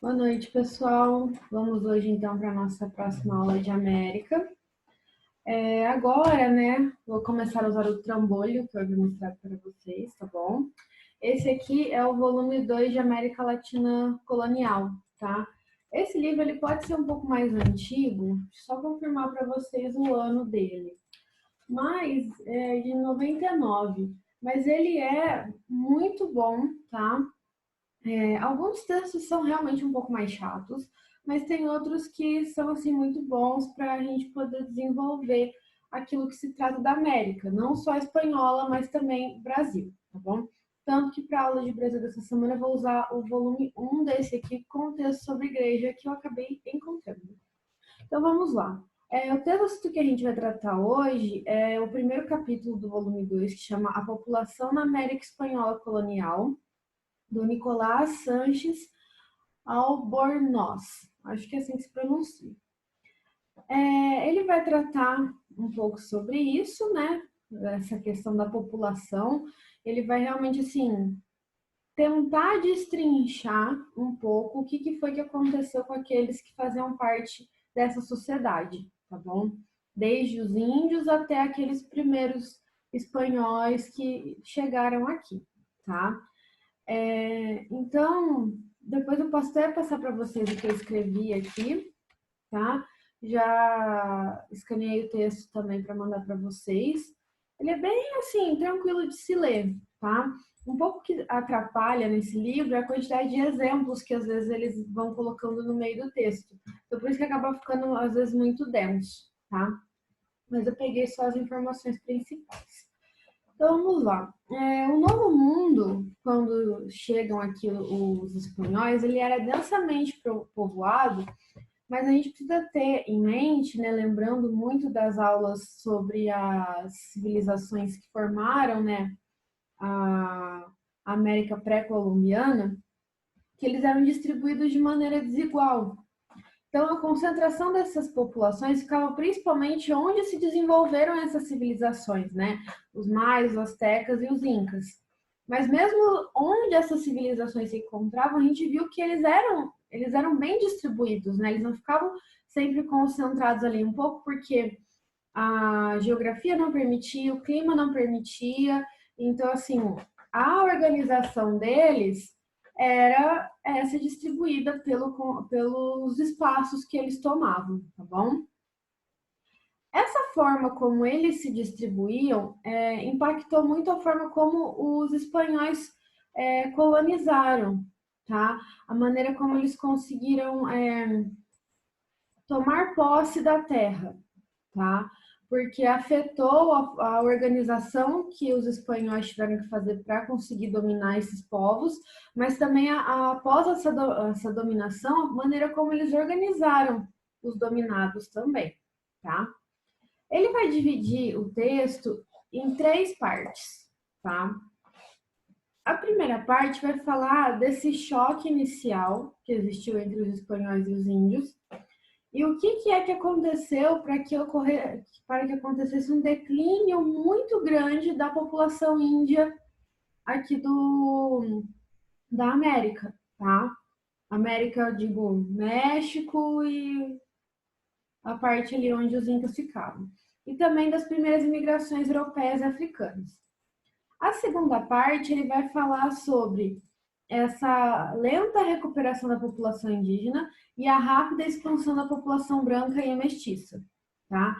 Boa noite, pessoal. Vamos hoje então para a nossa próxima aula de América. Agora, né, vou começar a usar o trambolho que eu vou mostrar para vocês, tá bom? Esse aqui é o volume 2 de América Latina Colonial, tá? Esse livro ele pode ser um pouco mais antigo, só confirmar para vocês o ano dele. Mas é de 99, mas ele é muito bom, tá? Alguns textos são realmente um pouco mais chatos, mas tem outros que são assim muito bons para a gente poder desenvolver aquilo que se trata da América, não só a espanhola, mas também Brasil, tá bom? Tanto que para a aula de Brasil dessa semana eu vou usar o volume 1 desse aqui com o texto sobre igreja que eu acabei encontrando. Então vamos lá. O texto que a gente vai tratar hoje é o primeiro capítulo do volume 2, que chama A População na América Espanhola Colonial, do Nicolás Sanches Albornoz. Acho que é assim que se pronuncia. Ele vai tratar um pouco sobre isso, né? Essa questão da população. Ele vai realmente, assim, tentar destrinchar um pouco o que foi que aconteceu com aqueles que faziam parte dessa sociedade, tá bom? Desde os índios até aqueles primeiros espanhóis que chegaram aqui, tá? Então, depois eu posso até passar para vocês o que eu escrevi aqui, tá? Já escaneei o texto também para mandar para vocês. Ele é bem assim, tranquilo de se ler, tá? Um pouco que atrapalha nesse livro é a quantidade de exemplos que às vezes eles vão colocando no meio do texto. Então, por isso que acaba ficando às vezes muito denso, tá? Mas eu peguei só as informações principais. Então vamos lá. O Novo Mundo, quando chegam aqui os espanhóis, ele era densamente povoado, mas a gente precisa ter em mente, né, lembrando muito das aulas sobre as civilizações que formaram, né, a América pré-colombiana, que eles eram distribuídos de maneira desigual. Então, a concentração dessas populações ficava principalmente onde se desenvolveram essas civilizações, né? Os maias, os astecas e os incas. Mas mesmo onde essas civilizações se encontravam, a gente viu que eles eram bem distribuídos, né? Eles não ficavam sempre concentrados ali um pouco porque a geografia não permitia, o clima não permitia. Então, assim, a organização deles era essa distribuída pelos espaços que eles tomavam, tá bom? Essa forma como eles se distribuíam impactou muito a forma como os espanhóis colonizaram, tá? A maneira como eles conseguiram tomar posse da terra, tá? Porque afetou a organização que os espanhóis tiveram que fazer para conseguir dominar esses povos, mas também após essa dominação, a maneira como eles organizaram os dominados também, tá? Ele vai dividir o texto em três partes, tá? A primeira parte vai falar desse choque inicial que existiu entre os espanhóis e os índios, e o que é que aconteceu para que acontecesse um declínio muito grande da população índia aqui da América, tá? América, eu digo, México e a parte ali onde os incas ficavam. E também das primeiras imigrações europeias e africanas. A segunda parte, ele vai falar sobre essa lenta recuperação da população indígena e a rápida expansão da população branca e mestiça, tá?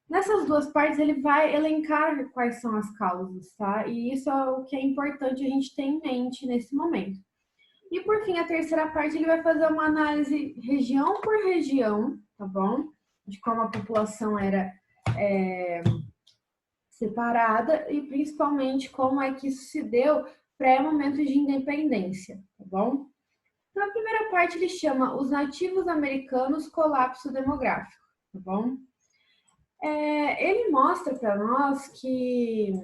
Nessas duas partes ele vai elencar quais são as causas, tá? E isso é o que é importante a gente ter em mente nesse momento. E por fim, a terceira parte ele vai fazer uma análise região por região, tá bom? De como a população era separada e principalmente como é que isso se deu pré-momento de independência, tá bom? Então, a primeira parte ele chama Os Nativos Americanos Colapso Demográfico, tá bom? Ele mostra para nós que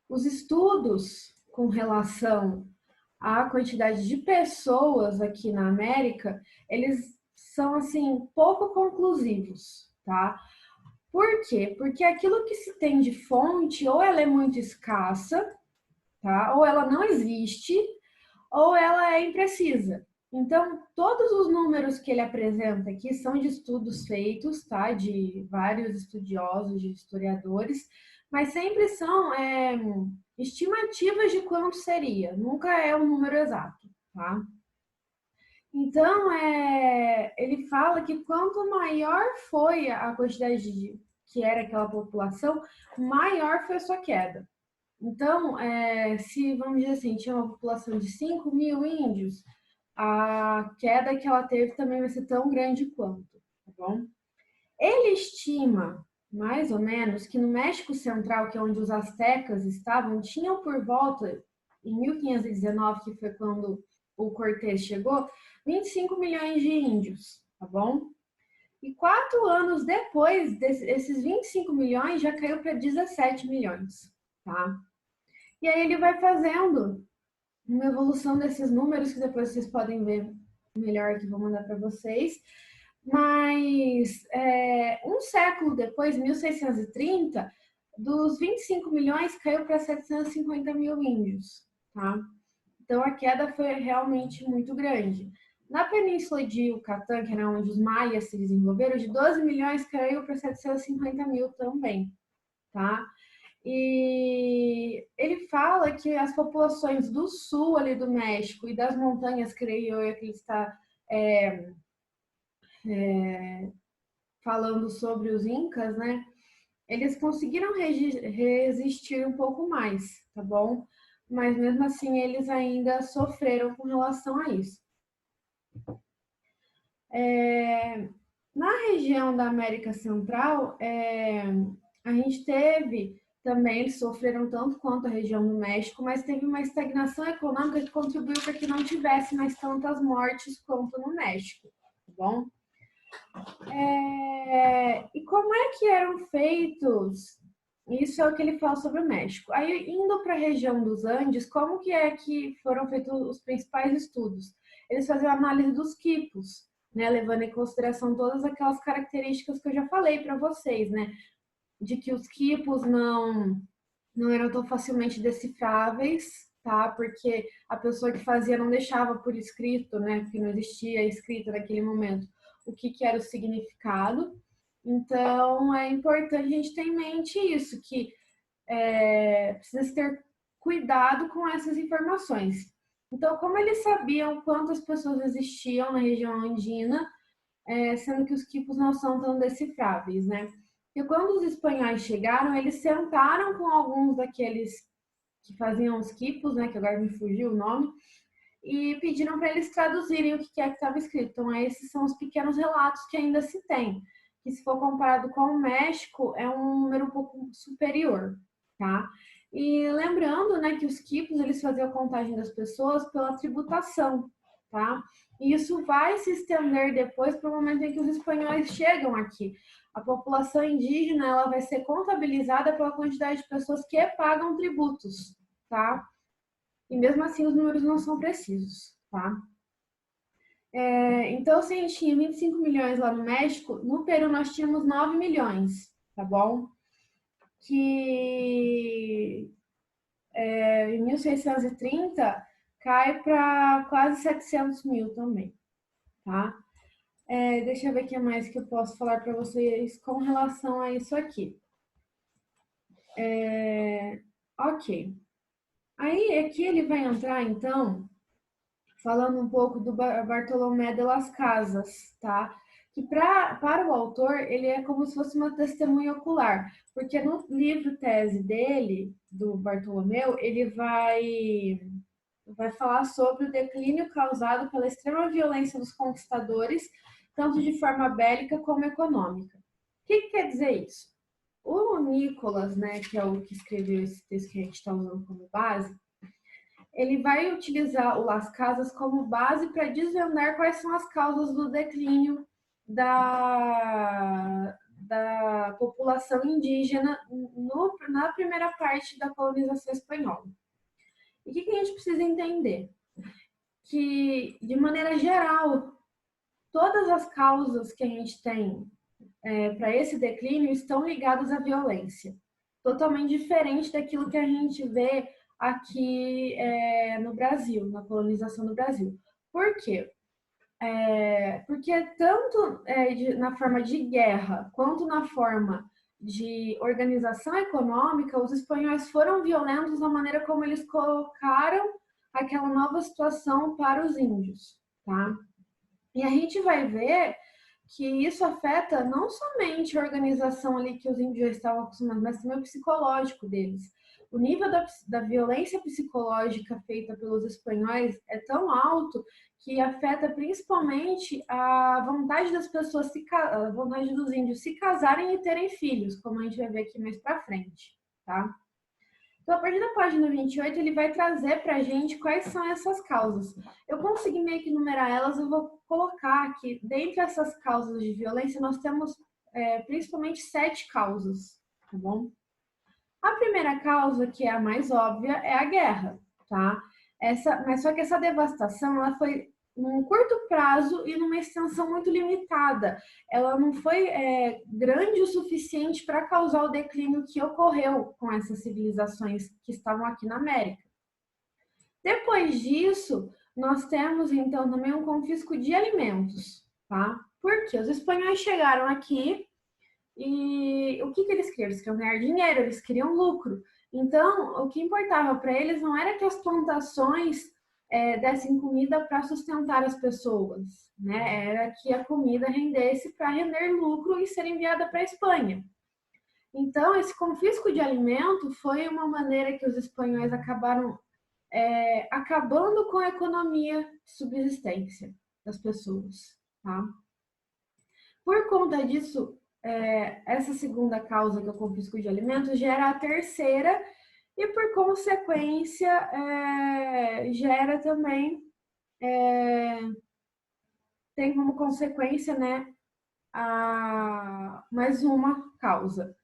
os estudos com relação à quantidade de pessoas aqui na América, eles são, assim, pouco conclusivos, tá? Por quê? Porque aquilo que se tem de fonte, ou ela é muito escassa, tá? Ou ela não existe, ou ela é imprecisa. Então, todos os números que ele apresenta aqui são de estudos feitos, tá? De vários estudiosos, de historiadores, mas sempre são estimativas de quanto seria, nunca é um número exato, tá? Então, ele fala que quanto maior foi a quantidade que era aquela população, maior foi a sua queda. Então, se, vamos dizer assim, tinha uma população de 5 mil índios, a queda que ela teve também vai ser tão grande quanto, tá bom? Ele estima, mais ou menos, que no México Central, que é onde os astecas estavam, tinham por volta, em 1519, que foi quando o Cortés chegou, 25 milhões de índios, tá bom? E 4 anos depois, esses 25 milhões já caiu para 17 milhões, tá? E aí ele vai fazendo uma evolução desses números, que depois vocês podem ver melhor, que vou mandar para vocês. Mas um século depois, 1630, dos 25 milhões caiu para 750 mil índios, tá? Então a queda foi realmente muito grande. Na península de Yucatán, que era onde os maias se desenvolveram, de 12 milhões caiu para 750 mil também, tá? E ele fala que as populações do sul ali do México e das montanhas, creio eu, que ele está falando sobre os incas, né? Eles conseguiram resistir um pouco mais, tá bom? Mas mesmo assim eles ainda sofreram com relação a isso. Na região da América Central, a gente teve também, eles sofreram tanto quanto a região do México, mas teve uma estagnação econômica que contribuiu para que não tivesse mais tantas mortes quanto no México, tá bom? E como é que eram feitos? Isso é o que ele fala sobre o México. Aí, indo para a região dos Andes, como que é que foram feitos os principais estudos? Eles faziam análise dos quipos, né, levando em consideração todas aquelas características que eu já falei para vocês, né, de que os quipos não eram tão facilmente decifráveis, tá? Porque a pessoa que fazia não deixava por escrito, né? Porque não existia escrita naquele momento o que era o significado. Então, é importante a gente ter em mente isso, que precisa ter cuidado com essas informações. Então, como eles sabiam quantas pessoas existiam na região andina, sendo que os quipos não são tão decifráveis, né? E quando os espanhóis chegaram, eles sentaram com alguns daqueles que faziam os quipos, né? Que agora me fugiu o nome, e pediram para eles traduzirem o que é que estava escrito. Então, esses são os pequenos relatos que ainda se tem, que se for comparado com o México, é um número um pouco superior, tá? E lembrando, né, que os quipos, eles faziam a contagem das pessoas pela tributação, tá? E isso vai se estender depois para o momento em que os espanhóis chegam aqui. A população indígena, ela vai ser contabilizada pela quantidade de pessoas que pagam tributos, tá? E mesmo assim os números não são precisos, tá? Então, se a gente tinha 25 milhões lá no México, no Peru nós tínhamos 9 milhões, tá bom? Que em 1630 cai para quase 700 mil também, tá? Deixa eu ver o que mais que eu posso falar para vocês com relação a isso aqui. Ok. Aí aqui ele vai entrar, então, falando um pouco do Bartolomé de las Casas, tá? Que para o autor, ele é como se fosse uma testemunha ocular, porque no livro tese dele, do Bartolomeu, ele vai falar sobre o declínio causado pela extrema violência dos conquistadores, tanto de forma bélica como econômica. O que quer dizer isso? O Nicolas, né, que é o que escreveu esse texto que a gente está usando como base, ele vai utilizar o Las Casas como base para desvendar quais são as causas do declínio da população indígena na primeira parte da colonização espanhola. E o que a gente precisa entender? Que, de maneira geral, todas as causas que a gente tem para esse declínio estão ligadas à violência. Totalmente diferente daquilo que a gente vê aqui no Brasil, na colonização do Brasil. Por quê? Porque tanto na forma de guerra quanto na forma de organização econômica, os espanhóis foram violentos na maneira como eles colocaram aquela nova situação para os índios, tá? E a gente vai ver que isso afeta não somente a organização ali que os índios estavam acostumados, mas também o psicológico deles. O nível da violência psicológica feita pelos espanhóis é tão alto que afeta principalmente a vontade das pessoas, a vontade dos índios se casarem e terem filhos, como a gente vai ver aqui mais para frente, tá? Então, a partir da página 28, ele vai trazer para a gente quais são essas causas. Eu consegui meio que numerar elas, eu vou colocar aqui, dentre essas causas de violência, nós temos principalmente 7 causas, tá bom? A primeira causa, que é a mais óbvia, é a guerra, tá? Mas só que essa devastação, ela foi num curto prazo e numa extensão muito limitada. Ela não foi grande o suficiente para causar o declínio que ocorreu com essas civilizações que estavam aqui na América. Depois disso, nós temos então também um confisco de alimentos, tá? Porque os espanhóis chegaram aqui e o que eles queriam? Eles queriam ganhar dinheiro, eles queriam lucro. Então, o que importava para eles não era que as plantações dessem comida para sustentar as pessoas, né? Era que a comida rendesse para render lucro e ser enviada para a Espanha. Então, esse confisco de alimento foi uma maneira que os espanhóis acabaram acabando com a economia de subsistência das pessoas, tá? Por conta disso, essa segunda causa, que é o confisco de alimentos, gera a terceira e, por consequência, gera também, tem como consequência, né, mais uma causa.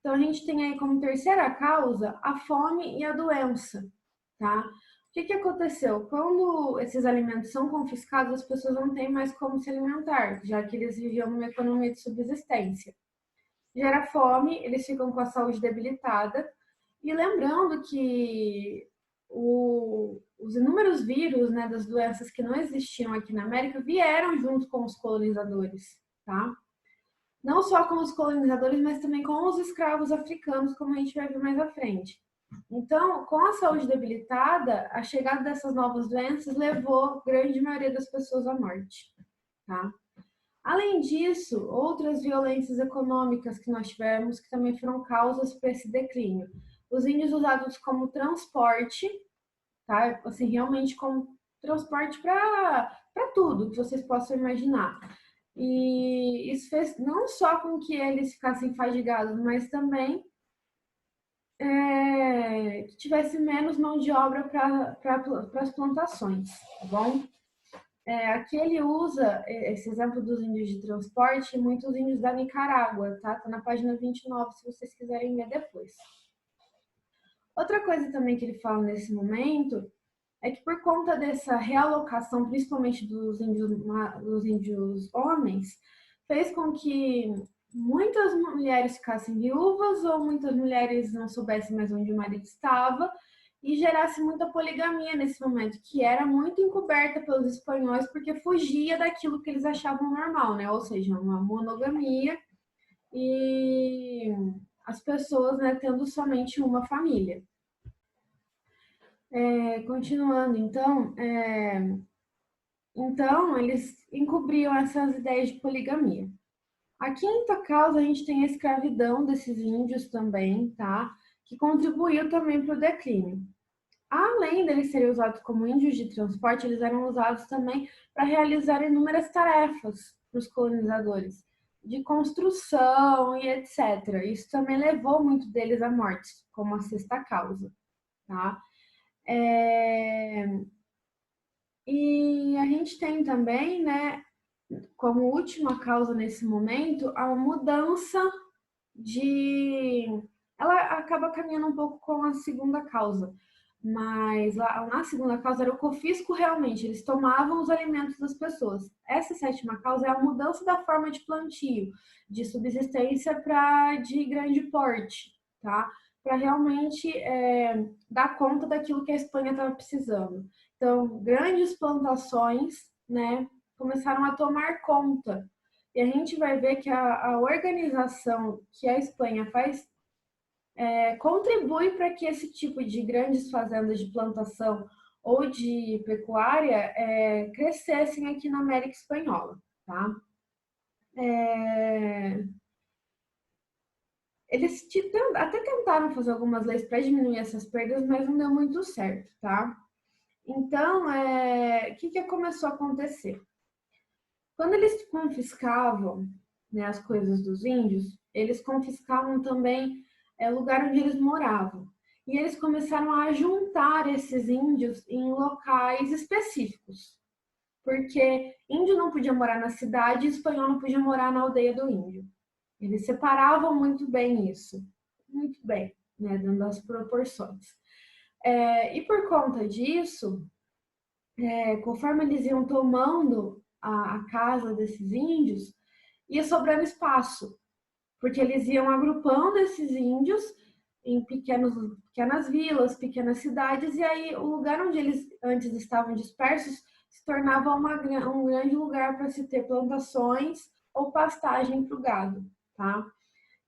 Então, a gente tem aí como terceira causa a fome e a doença, tá? O que aconteceu? Quando esses alimentos são confiscados, as pessoas não têm mais como se alimentar, já que eles viviam numa economia de subsistência. Gera fome, eles ficam com a saúde debilitada. E lembrando que os inúmeros vírus, né, das doenças que não existiam aqui na América vieram junto com os colonizadores, tá? Não só com os colonizadores, mas também com os escravos africanos, como a gente vai ver mais à frente. Então, com a saúde debilitada, a chegada dessas novas doenças levou a grande maioria das pessoas à morte, tá? Além disso, outras violências econômicas que nós tivemos, que também foram causas para esse declínio. Os índios usados como transporte, tá? Assim, realmente como transporte para tudo que vocês possam imaginar. E isso fez não só com que eles ficassem fadigados, mas também que tivesse menos mão de obra para as plantações, tá bom? Aqui ele usa esse exemplo dos índios de transporte e muitos índios da Nicarágua, tá? Tá na página 29, se vocês quiserem ver depois. Outra coisa também que ele fala nesse momento é que por conta dessa realocação, principalmente dos índios homens, fez com que muitas mulheres ficassem viúvas ou muitas mulheres não soubessem mais onde o marido estava e gerasse muita poligamia nesse momento, que era muito encoberta pelos espanhóis porque fugia daquilo que eles achavam normal, né? Ou seja, uma monogamia e as pessoas, né, tendo somente uma família. Continuando, então eles encobriam essas ideias de poligamia. A quinta causa, a gente tem a escravidão desses índios também, tá? Que contribuiu também para o declínio. Além deles serem usados como índios de transporte, eles eram usados também para realizar inúmeras tarefas para os colonizadores, de construção e etc. Isso também levou muito deles à morte, como a sexta causa, tá? E a gente tem também, né, como última causa nesse momento, a mudança de... Ela acaba caminhando um pouco com a segunda causa, mas lá na segunda causa era o confisco realmente, eles tomavam os alimentos das pessoas. Essa sétima causa é a mudança da forma de plantio, de subsistência para de grande porte, tá? para realmente dar conta daquilo que a Espanha estava precisando. Então, grandes plantações, né, começaram a tomar conta. E a gente vai ver que a organização que a Espanha faz contribui para que esse tipo de grandes fazendas de plantação ou de pecuária crescessem aqui na América Espanhola, tá? Eles até tentaram fazer algumas leis para diminuir essas perdas, mas não deu muito certo, tá? Então, o que começou a acontecer? Quando eles confiscavam, né, as coisas dos índios, eles confiscavam também o lugar onde eles moravam. E eles começaram a juntar esses índios em locais específicos. Porque índio não podia morar na cidade e espanhol não podia morar na aldeia do índio. Eles separavam muito bem isso. Muito bem, né, dando as proporções. E por conta disso, conforme eles iam tomando a casa desses índios, ia sobrando espaço, porque eles iam agrupando esses índios em pequenas vilas, pequenas cidades, e aí o lugar onde eles antes estavam dispersos se tornava um grande lugar para se ter plantações ou pastagem para o gado, tá?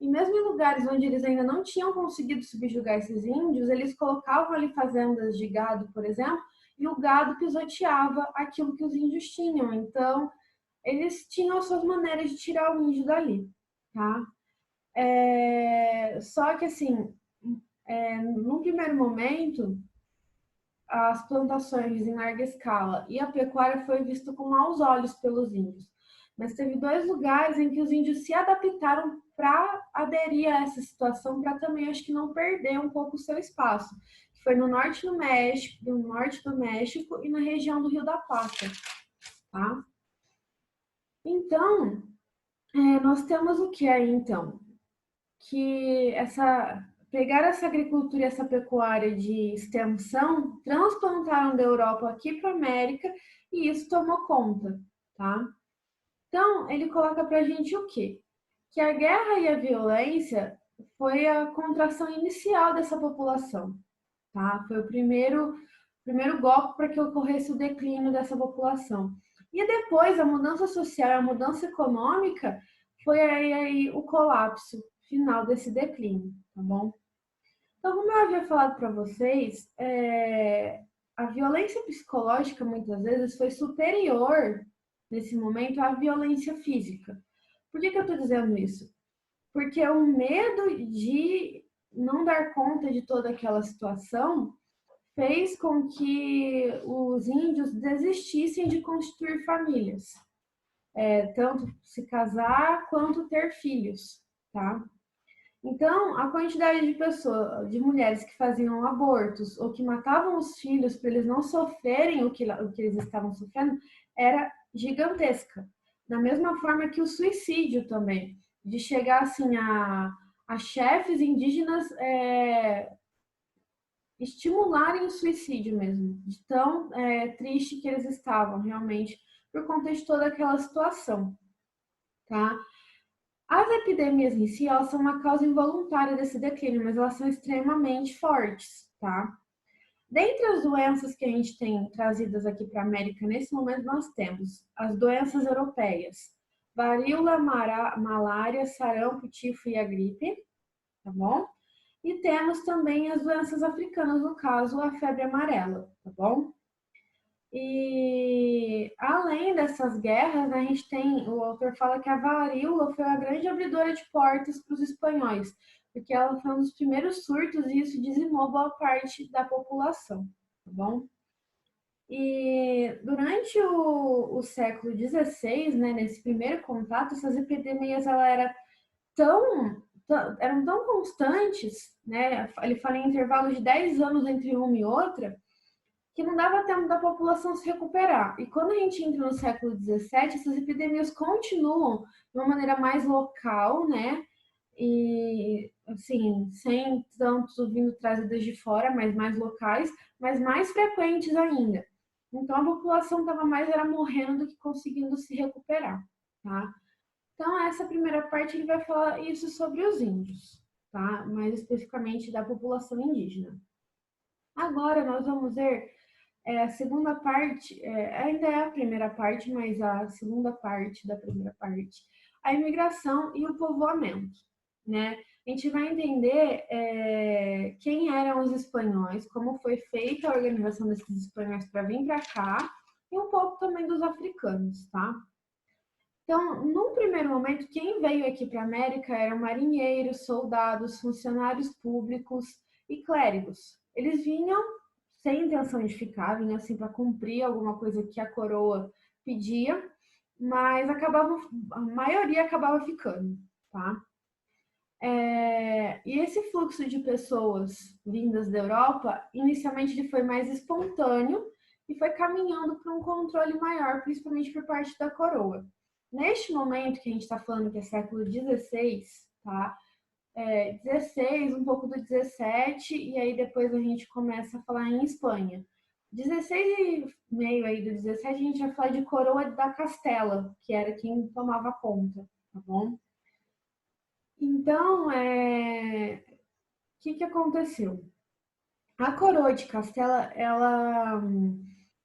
E mesmo em lugares onde eles ainda não tinham conseguido subjugar esses índios, eles colocavam ali fazendas de gado, por exemplo, e o gado pisoteava aquilo que os índios tinham. Então, eles tinham as suas maneiras de tirar o índio dali, tá? Só que, assim, num primeiro momento, as plantações em larga escala e a pecuária foi visto com maus olhos pelos índios. Mas teve dois lugares em que os índios se adaptaram para aderir a essa situação, para também, acho que não perder um pouco o seu espaço. Que foi no norte do México e na região do Rio da Plata, tá? Então, nós temos o que aí, então? Que pegaram essa agricultura e essa pecuária de extensão, transplantaram da Europa aqui para a América e isso tomou conta, tá? Então, ele coloca para a gente o quê? Que a guerra e a violência foi a contração inicial dessa população, tá? Foi o primeiro golpe para que ocorresse o declínio dessa população. E depois, a mudança social, a mudança econômica, foi aí o colapso final desse declínio, tá bom? Então, como eu havia falado para vocês, a violência psicológica, muitas vezes, foi superior, nesse momento, à violência física. Por que eu estou dizendo isso? Porque o medo de não dar conta de toda aquela situação fez com que os índios desistissem de constituir famílias, tanto se casar quanto ter filhos, tá? Então, a quantidade de pessoas, de mulheres que faziam abortos ou que matavam os filhos para eles não sofrerem o que eles estavam sofrendo era gigantesca. Da mesma forma que o suicídio também, de chegar assim a chefes indígenas estimularem o suicídio mesmo, de tão triste que eles estavam realmente por conta de toda aquela situação, tá? As epidemias em si, elas são uma causa involuntária desse declínio, mas elas são extremamente fortes, tá? Dentre as doenças que a gente tem trazidas aqui para a América, nesse momento nós temos as doenças europeias, varíola, malária, sarampo, tifo e a gripe, tá bom? E temos também as doenças africanas, no caso, a febre amarela, tá bom? E além dessas guerras, a gente tem, o autor fala que a varíola foi a grande abridora de portas para os espanhóis, porque ela foi um dos primeiros surtos e isso dizimou boa parte da população, tá bom? E durante o século XVI, né, nesse primeiro contato, essas epidemias eram tão constantes, né? Ele fala em intervalos de 10 anos entre uma e outra, que não dava tempo da população se recuperar. E quando a gente entra no século XVII, essas epidemias continuam de uma maneira mais local, né? E, assim, sem tanto vindo trazidas de fora, mas mais locais, mas mais frequentes ainda. Então, a população estava mais era morrendo do que conseguindo se recuperar, tá? Então, essa primeira parte ele vai falar isso sobre os índios, tá? Mais especificamente da população indígena. Agora nós vamos ver a segunda parte, ainda é a primeira parte, mas a segunda parte da primeira parte, a imigração e o povoamento, né? A gente vai entender quem eram os espanhóis, como foi feita a organização desses espanhóis para vir para cá, e um pouco também dos africanos, tá? Então, num primeiro momento, quem veio aqui para a América eram marinheiros, soldados, funcionários públicos e clérigos. Eles vinham sem intenção de ficar, vinham assim para cumprir alguma coisa que a coroa pedia, mas a maioria acabava ficando, tá? E esse fluxo de pessoas vindas da Europa, inicialmente ele foi mais espontâneo e foi caminhando para um controle maior, principalmente por parte da coroa. Neste momento que a gente está falando que é século XVI, tá? 16, um pouco do 17, e aí depois a gente começa a falar em Espanha. 16 e meio aí do 17, a gente vai falar de coroa da Castela, que era quem tomava conta, tá bom? Então, que aconteceu? A coroa de Castela, ela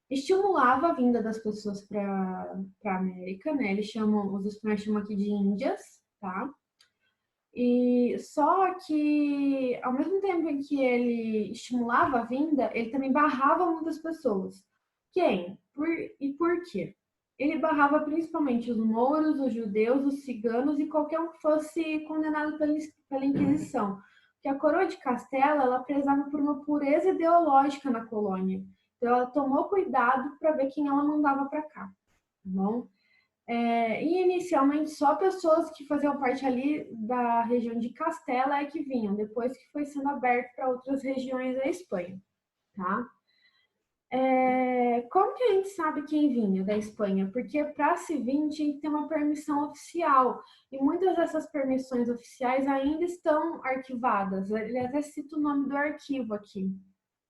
estimulava a vinda das pessoas para a América, né? Os espanhóis chamam aqui de Índias, tá? E só que, ao mesmo tempo em que ele estimulava a vinda, ele também barrava muitas pessoas. Quem? E por quê? Ele barrava principalmente os mouros, os judeus, os ciganos e qualquer um que fosse condenado pela Inquisição. Porque a coroa de Castela, ela prezava por uma pureza ideológica na colônia. Então, ela tomou cuidado para ver quem ela mandava para cá, tá bom? E inicialmente só pessoas que faziam parte ali da região de Castela é que vinham, depois que foi sendo aberto para outras regiões da Espanha, tá? Como que a gente sabe quem vinha da Espanha? Porque para se vir tinha que ter uma permissão oficial, e muitas dessas permissões oficiais ainda estão arquivadas. Ele até cita o nome do arquivo aqui,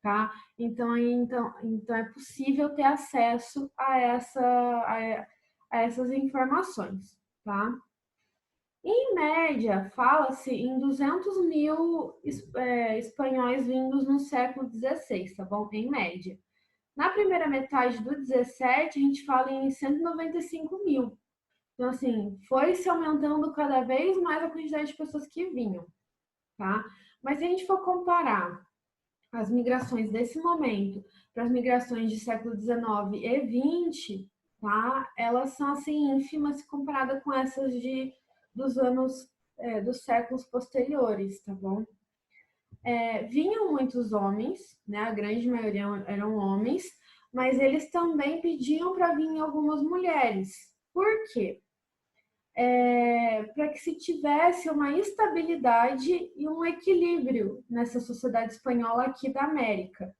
tá? Então é possível ter acesso a essas informações, tá? Em média, fala-se em 200 mil espanhóis vindos no século XVI, tá bom? Em média. Na primeira metade do 17, a gente fala em 195 mil. Então, assim, foi se aumentando cada vez mais a quantidade de pessoas que vinham, tá? Mas se a gente for comparar as migrações desse momento para as migrações de século XIX e XX, tá? Elas são assim ínfimas comparadas com essas dos anos dos séculos posteriores, tá bom? Vinham muitos homens, né? A grande maioria eram homens, mas eles também pediam para vir algumas mulheres. Por quê? Para que se tivesse uma estabilidade e um equilíbrio nessa sociedade espanhola aqui da América.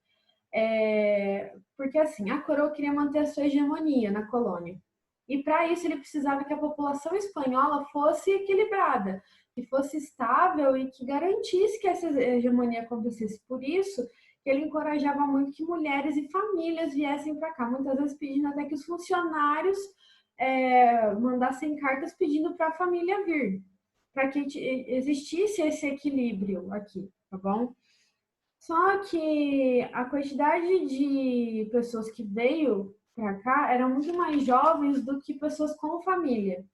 Porque assim, a coroa queria manter a sua hegemonia na colônia. E para isso ele precisava que a população espanhola fosse equilibrada, que fosse estável e que garantisse que essa hegemonia acontecesse. Por isso que ele encorajava muito que mulheres e famílias viessem para cá, muitas vezes pedindo até que os funcionários mandassem cartas pedindo para a família vir, para que existisse esse equilíbrio aqui, tá bom? Só que a quantidade de pessoas que veio para cá eram muito mais jovens do que pessoas com família.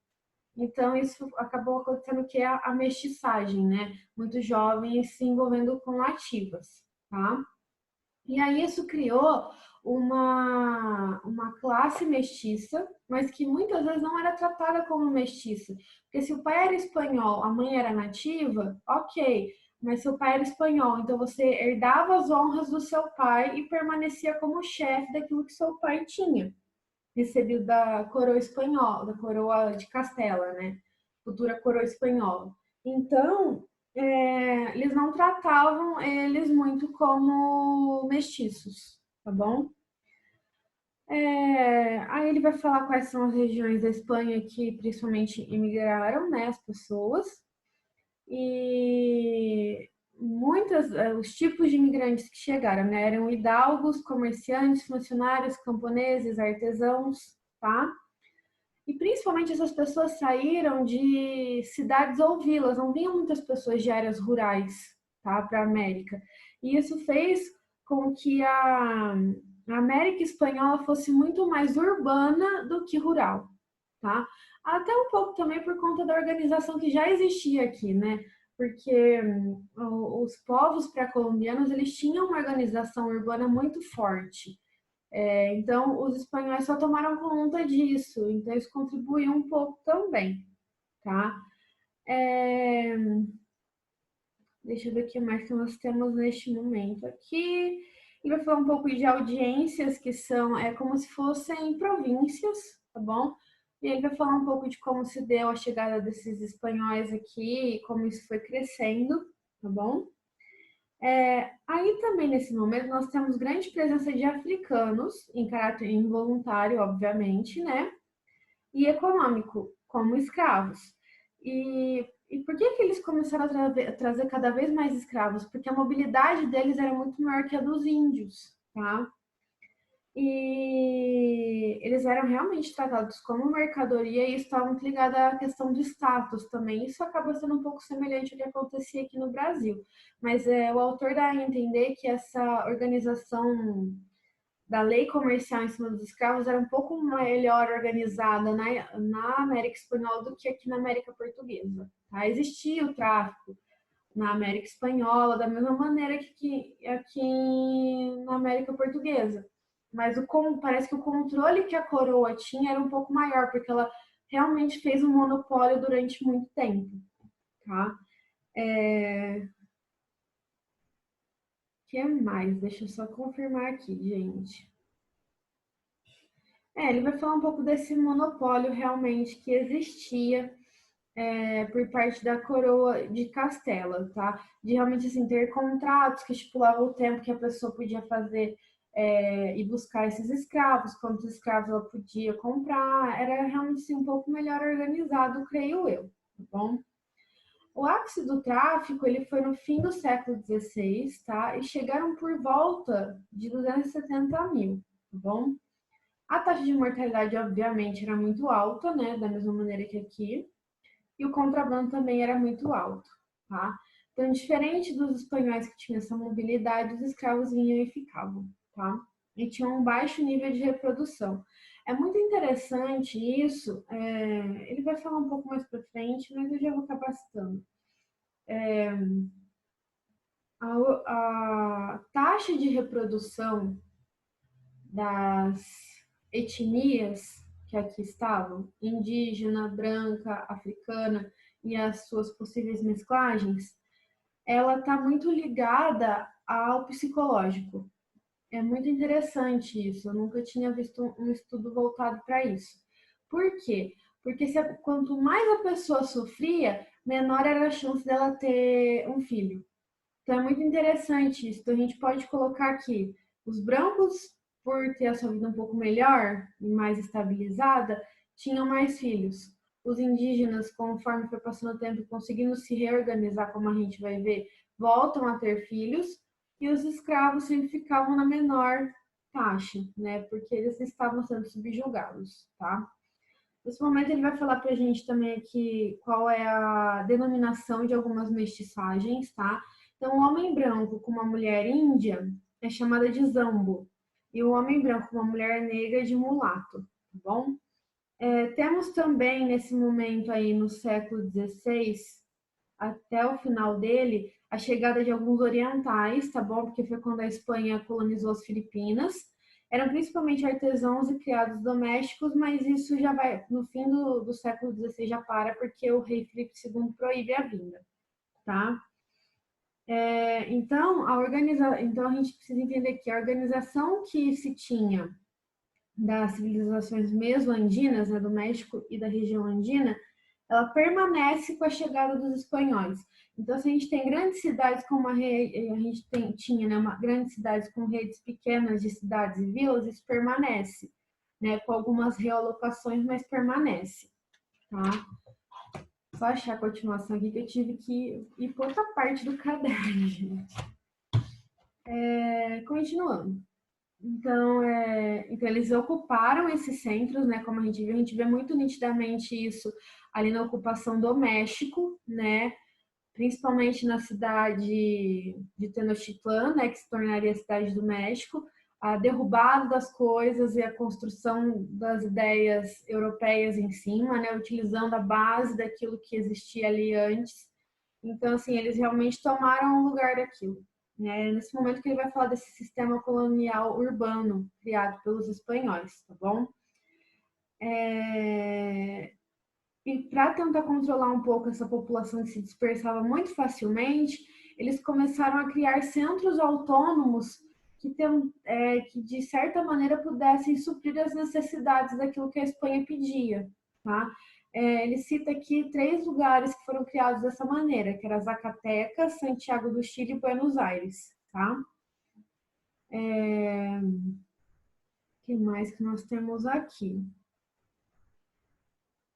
Então, isso acabou acontecendo que é a mestiçagem, né? Muitos jovens se envolvendo com ativas, tá? E aí isso criou uma classe mestiça, mas que muitas vezes não era tratada como mestiça. Porque se o pai era espanhol, a mãe era nativa, ok. Mas seu pai era espanhol, então você herdava as honras do seu pai e permanecia como chefe daquilo que seu pai tinha recebido da coroa espanhola, da coroa de Castela, né? Futura coroa espanhola. Então, eles não tratavam eles muito como mestiços, tá bom? Aí ele vai falar quais são as regiões da Espanha que principalmente imigraram, né, as pessoas, e os tipos de imigrantes que chegaram, né, eram hidalgos, comerciantes, funcionários, camponeses, artesãos, tá? E principalmente essas pessoas saíram de cidades ou vilas, não vinham muitas pessoas de áreas rurais, tá, para a América. E isso fez com que a América Espanhola fosse muito mais urbana do que rural, tá? Até um pouco também por conta da organização que já existia aqui, né? Porque os povos pré-colombianos, eles tinham uma organização urbana muito forte. Então, os espanhóis só tomaram conta disso, então isso contribuiu um pouco também, tá? É, Deixa eu ver o que mais que nós temos neste momento aqui. E vai falar um pouco de audiências, que são como se fossem províncias, tá bom? E ele vai falar um pouco de como se deu a chegada desses espanhóis aqui e como isso foi crescendo, tá bom? Aí também nesse momento nós temos grande presença de africanos, em caráter involuntário, obviamente, né? E econômico, como escravos. E por que eles começaram a trazer cada vez mais escravos? Porque a mobilidade deles era muito maior que a dos índios, tá? E eles eram realmente tratados como mercadoria e estavam ligados à questão de status também. Isso acaba sendo um pouco semelhante ao que acontecia aqui no Brasil. Mas o autor dá a entender que essa organização da lei comercial em cima dos escravos era um pouco melhor organizada na América Espanhola do que aqui na América Portuguesa. Tá? Existia o tráfico na América Espanhola da mesma maneira que aqui na América Portuguesa. Mas parece que o controle que a coroa tinha era um pouco maior, porque ela realmente fez um monopólio durante muito tempo. Tá? O que mais? Deixa eu só confirmar aqui, gente. Ele vai falar um pouco desse monopólio realmente que existia por parte da coroa de Castela, tá? De realmente assim, ter contratos que estipulavam o tempo que a pessoa podia fazer e buscar esses escravos, quantos escravos ela podia comprar, era realmente assim, um pouco melhor organizado, creio eu, tá bom? O ápice do tráfico ele foi no fim do século XVI, tá? E chegaram por volta de 270 mil, tá bom? A taxa de mortalidade, obviamente, era muito alta, né? Da mesma maneira que aqui. E o contrabando também era muito alto, tá? Então, diferente dos espanhóis que tinham essa mobilidade, os escravos vinham e ficavam, tá? E tinham um baixo nível de reprodução. É muito interessante isso, ele vai falar um pouco mais para frente, mas eu já vou acabar citando. A taxa de reprodução das etnias que aqui estavam, indígena, branca, africana e as suas possíveis mesclagens, ela está muito ligada ao psicológico. É muito interessante isso. Eu nunca tinha visto um estudo voltado para isso. Por quê? Porque quanto mais a pessoa sofria, menor era a chance dela ter um filho. Então é muito interessante isso. Então a gente pode colocar aqui os brancos, por ter a sua vida um pouco melhor e mais estabilizada, tinham mais filhos. Os indígenas, conforme foi passando o tempo, conseguindo se reorganizar, como a gente vai ver, voltam a ter filhos. E os escravos sempre ficavam na menor taxa, né? Porque eles estavam sendo subjugados, tá? Nesse momento ele vai falar para a gente também aqui qual é a denominação de algumas mestiçagens, tá? Então, o homem branco com uma mulher índia é chamada de zambo, e o homem branco com uma mulher negra de mulato, tá bom? Temos também nesse momento aí no século XVI, até o final dele, a chegada de alguns orientais, tá bom? Porque foi quando a Espanha colonizou as Filipinas. Eram principalmente artesãos e criados domésticos, mas isso já vai, no fim do século XVI já para, porque o rei Filipe II proíbe a vinda, tá? Então a gente precisa entender que a organização que se tinha das civilizações meso-andinas, né, do México e da região andina, ela permanece com a chegada dos espanhóis. Então, se a gente tem grandes cidades como tinha, né, grandes cidades com redes pequenas de cidades e vilas, isso permanece, né, com algumas realocações, mas permanece, tá? Só achar a continuação aqui que eu tive que ir por outra parte do caderno, gente. Continuando. Então eles ocuparam esses centros, né? Como a gente vê muito nitidamente isso ali na ocupação do México, né? Principalmente na cidade de Tenochtitlan, né? Que se tornaria a cidade do México, a derrubada das coisas e a construção das ideias europeias em cima, né? Utilizando a base daquilo que existia ali antes. Então, assim, eles realmente tomaram o lugar daquilo. Né? Nesse momento que ele vai falar desse sistema colonial urbano criado pelos espanhóis, tá bom? E para tentar controlar um pouco essa população que se dispersava muito facilmente, eles começaram a criar centros autônomos que de certa maneira pudessem suprir as necessidades daquilo que a Espanha pedia, tá? Ele cita aqui 3 lugares que foram criados dessa maneira, que era Zacatecas, Santiago do Chile e Buenos Aires, tá? O que mais que nós temos aqui?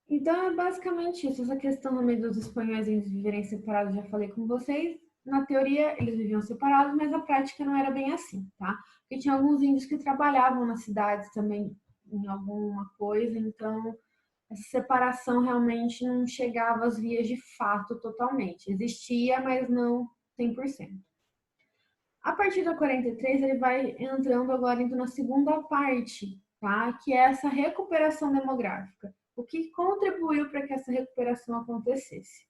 Então, é basicamente isso. Essa questão no meio dos espanhóis eles viverem separados, já falei com vocês. Na teoria, eles viviam separados, mas a prática não era bem assim, tá? Porque tinha alguns índios que trabalhavam nas cidades também em alguma coisa, então essa separação realmente não chegava às vias de fato totalmente. Existia, mas não 100%. A partir da 43, ele vai entrando agora na segunda parte, tá? Que é essa recuperação demográfica. O que contribuiu para que essa recuperação acontecesse,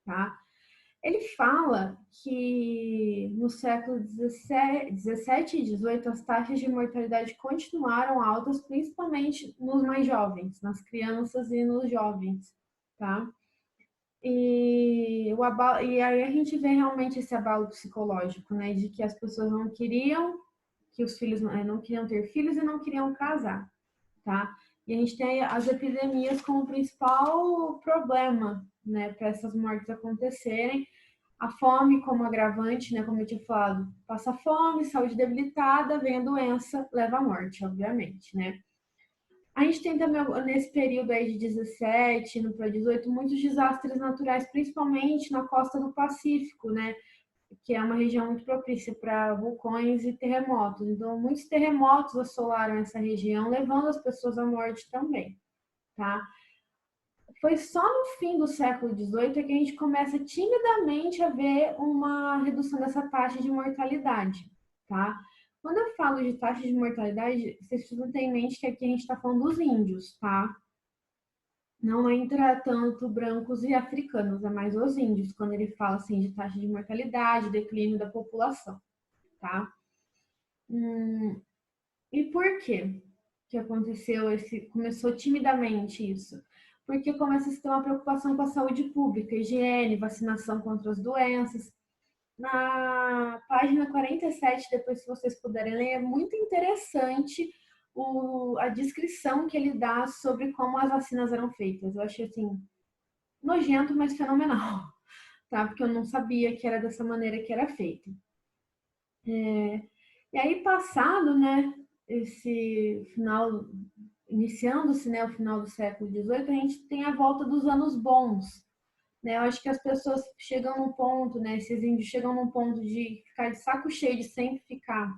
tá? Ele fala que no século 17 e 18 as taxas de mortalidade continuaram altas, principalmente nos mais jovens, nas crianças e nos jovens, tá? E aí a gente vê realmente esse abalo psicológico, né? De que as pessoas não queriam que os filhos não queriam ter filhos e não queriam casar, tá? E a gente tem as epidemias como principal problema, né, para essas mortes acontecerem. A fome como agravante, né, como eu tinha falado, passa fome, saúde debilitada, vem a doença, leva à morte, obviamente, né? A gente tem também, nesse período aí de 17 para 18, muitos desastres naturais, principalmente na costa do Pacífico, né? Que é uma região muito propícia para vulcões e terremotos. Então, muitos terremotos assolaram essa região, levando as pessoas à morte também, tá? Foi só no fim do século XVIII que a gente começa timidamente a ver uma redução dessa taxa de mortalidade, tá? Quando eu falo de taxa de mortalidade, vocês precisam ter em mente que aqui a gente está falando dos índios, tá? Não entra tanto brancos e africanos, é mais os índios, quando ele fala assim de taxa de mortalidade, declínio da população, tá? E por quê que aconteceu começou timidamente isso? Porque começa a se ter uma preocupação com a saúde pública, higiene, vacinação contra as doenças. Na página 47, depois se vocês puderem ler, é muito interessante a descrição que ele dá sobre como as vacinas eram feitas. Eu achei assim, nojento, mas fenomenal, tá? Porque eu não sabia que era dessa maneira que era feito. E aí, passado, né, esse final, iniciando-se, né, o final do século XVIII, a gente tem a volta dos anos bons, né? Eu acho que as pessoas chegam num ponto, né, esses índios chegam num ponto de ficar de saco cheio de sempre ficar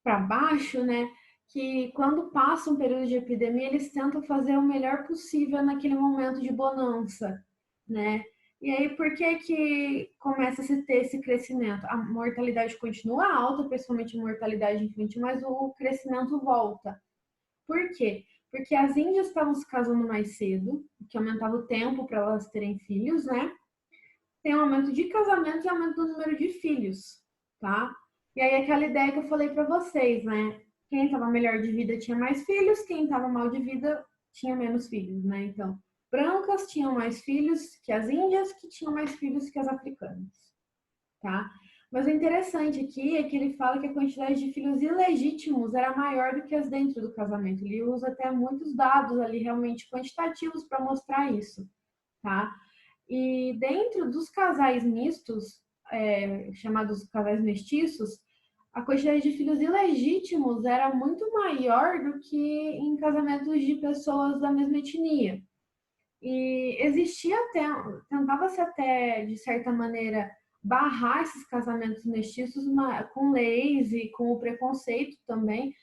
para baixo, né? Que quando passa um período de epidemia, eles tentam fazer o melhor possível naquele momento de bonança, né? E aí, por que que começa a se ter esse crescimento? A mortalidade continua alta, principalmente a mortalidade infantil, mas o crescimento volta. Por quê? Porque as índias estavam se casando mais cedo, o que aumentava o tempo para elas terem filhos, né? Tem um aumento de casamento e aumento do número de filhos, tá? E aí aquela ideia que eu falei para vocês, né? Quem estava melhor de vida tinha mais filhos, quem estava mal de vida tinha menos filhos, né? Então, brancas tinham mais filhos que as índias, que tinham mais filhos que as africanas, tá? Mas o interessante aqui é que ele fala que a quantidade de filhos ilegítimos era maior do que as dentro do casamento. Ele usa até muitos dados ali realmente quantitativos para mostrar isso, tá? E dentro dos casais mistos, chamados casais mestiços, a quantidade de filhos ilegítimos era muito maior do que em casamentos de pessoas da mesma etnia. E existia até, tentava-se até, de certa maneira, barrar esses casamentos mestiços com leis e com o preconceito também,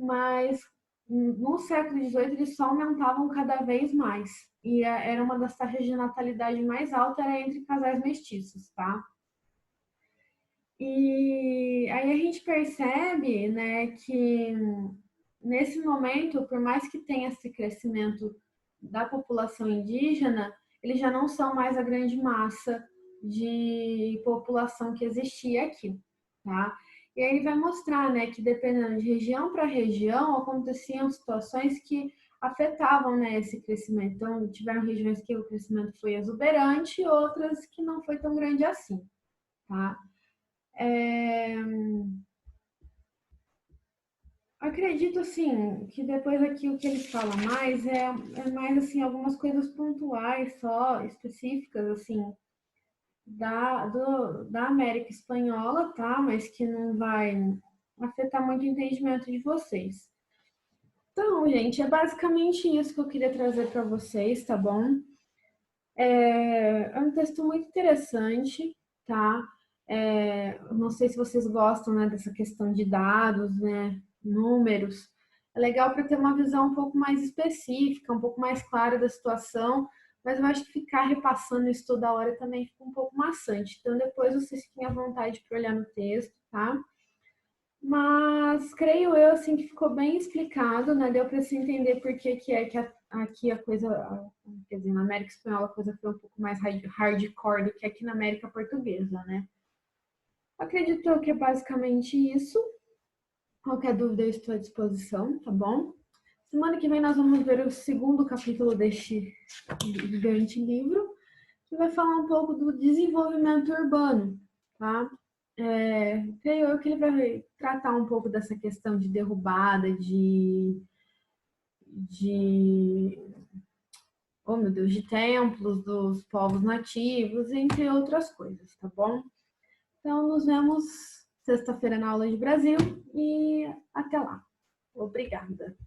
mas no século XVIII eles só aumentavam cada vez mais. E era uma das taxas de natalidade mais alta, era entre casais mestiços, tá? E aí a gente percebe, né, que nesse momento, por mais que tenha esse crescimento da população indígena, eles já não são mais a grande massa de população que existia aqui, tá? E aí ele vai mostrar, né, que dependendo de região para região, aconteciam situações que afetavam, né, esse crescimento. Então, tiveram regiões que o crescimento foi exuberante, outras que não foi tão grande assim, tá? É... Acredito, assim, que depois aqui o que ele fala mais é mais, assim, algumas coisas pontuais só, específicas, assim, da América Espanhola, tá? Mas que não vai afetar muito o entendimento de vocês. Então, gente, é basicamente isso que eu queria trazer para vocês, tá bom? É um texto muito interessante, tá? Não sei se vocês gostam, né, dessa questão de dados, né, números. É legal para ter uma visão um pouco mais específica, um pouco mais clara da situação, mas eu acho que ficar repassando isso toda hora também fica um pouco maçante. Então, depois vocês fiquem à vontade para olhar no texto, tá? Mas creio eu assim que ficou bem explicado, né? Deu para se entender por que é que aqui a coisa, quer dizer, na América Espanhola a coisa foi um pouco mais hardcore do que aqui na América Portuguesa, né? Acredito que é basicamente isso. Qualquer dúvida eu estou à disposição, tá bom? Semana que vem nós vamos ver o segundo capítulo deste gigante livro, que vai falar um pouco do desenvolvimento urbano, tá? Creio eu que ele vai tratar um pouco dessa questão de derrubada, de oh meu Deus, de templos dos povos nativos, entre outras coisas, tá bom? Então, nos vemos sexta-feira na aula de Brasil e até lá. Obrigada.